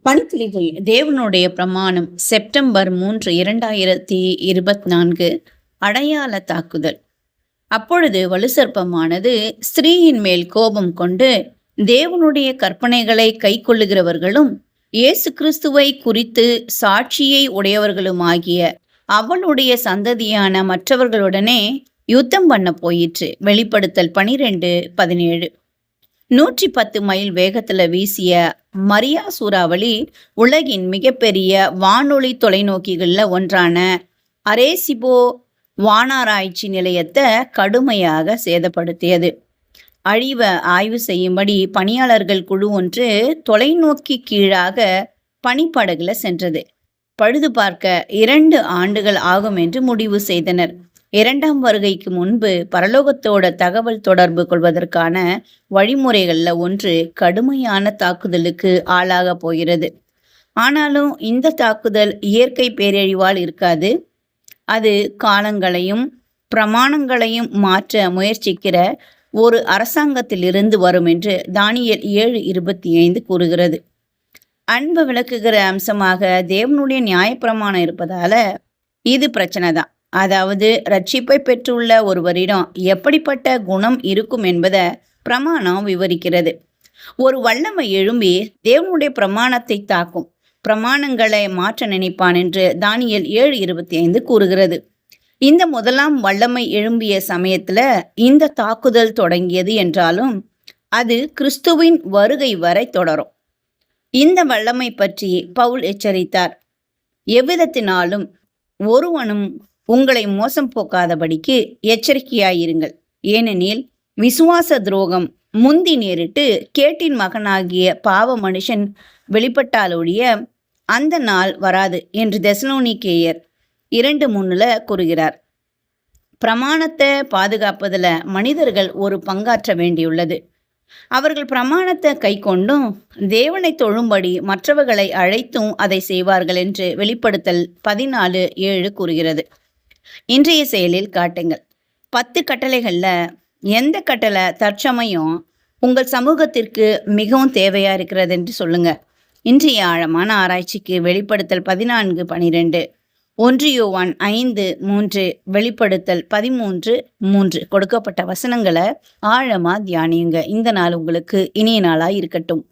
பணித்துளிகள் தேவனுடைய பிரமாணம் செப்டம்பர் 3 2024 அடையாள தாக்குதல். அப்பொழுது வலுசற்பமானது ஸ்திரீயின் மேல் கோபம் கொண்டு தேவனுடைய கற்பனைகளை கைக்கொள்ளுகிறவர்களும் இயேசு கிறிஸ்துவை குறித்து சாட்சியை உடையவர்களுமாகிய அவளுடைய சந்ததியான மற்றவர்களுடனே யுத்தம் பண்ண போயிற்று. வெளிப்படுத்தல் 12:17. 110 மைல் வேகத்துல வீசிய மரியா சூறாவளி உலகின் மிகப்பெரிய வானொலி தொலைநோக்கிகள்ல ஒன்றான அரேசிபோ வானாராய்ச்சி நிலையத்தை கடுமையாக சேதப்படுத்தியது. அழிவை ஆய்வு செய்யும்படி பணியாளர்கள் குழு ஒன்று தொலைநோக்கி கீழாக பனிப்படகுல சென்றது. பழுது பார்க்க 2 ஆண்டுகள் ஆகும் என்று முடிவு செய்தனர். 2ஆம் வருகைக்கு முன்பு பரலோகத்தோட தகவல் தொடர்பு கொள்வதற்கான வழிமுறைகள்ல ஒன்று கடுமையான தாக்குதலுக்கு ஆளாக போகிறது. ஆனாலும் இந்த தாக்குதல் இயற்கை பேரழிவால் இருக்காது. அது காலங்களையும் பிரமாணங்களையும் மாற்ற முயற்சிக்கிற ஒரு அரசாங்கத்திலிருந்து வரும் என்று தானியேல் 7:25 கூறுகிறது. அன்பை விளக்குகிற அம்சமாக தேவனுடைய நியாயப்பிரமாணம் இருப்பதால இது பிரச்சனை தான். அதாவது ரட்சிப்பை பெற்றுள்ள ஒருவரிடம் எப்படிப்பட்ட குணம் இருக்கும் என்பதை பிரமாணம் விவரிக்கிறது. ஒரு வல்லமை எழும்பி தேவனுடைய பிரமாணத்தை தாக்கும், பிரமாணங்களை மாற்ற நினைப்பான் என்று தானியேல் 7:25 கூறுகிறது. இந்த முதலாம் வல்லமை எழும்பிய சமயத்துல இந்த தாக்குதல் தொடங்கியது என்றாலும் அது கிறிஸ்துவின் வருகை வரை தொடரும். இந்த வல்லமை பற்றி பவுல் எச்சரித்தார். எவ்விதத்தினாலும் ஒருவனும் உங்களை மோசம் போக்காதபடிக்கு எச்சரிக்கையாயிருங்கள். ஏனெனில் விசுவாச துரோகம் முந்தி நேரிட்டு கேட்டின் மகனாகிய பாவ மனுஷன் வெளிப்பட்டாலொழிய அந்த நாள் வராது என்று தெசலோனிக்கேயர் 2:3 கூறுகிறார். பிரமாணத்தை பாதுகாப்பதில் மனிதர்கள் ஒரு பங்காற்ற வேண்டியுள்ளது. அவர்கள் பிரமாணத்தை கை கொண்டும் தேவனை தொழும்படி மற்றவர்களை அழைத்தும் அதை செய்வார்கள் என்று வெளிப்படுத்தல் 14:7 கூறுகிறது. இன்றைய செயலில் காட்டுங்கள். 10 கட்டளைகள்ல எந்த கட்டளை தற்சமயம் உங்கள் சமூகத்திற்கு மிகவும் தேவையா இருக்கிறது என்று சொல்லுங்க. இன்றைய ஆழமான ஆராய்ச்சிக்கு வெளிப்படுத்தல் 14:12, 1 யோவான் 5:3, வெளிப்படுத்தல் 13:3 கொடுக்கப்பட்ட வசனங்களை ஆழமா தியானியுங்க. இந்த நாள் உங்களுக்கு இனிய நாளாய் இருக்கட்டும்.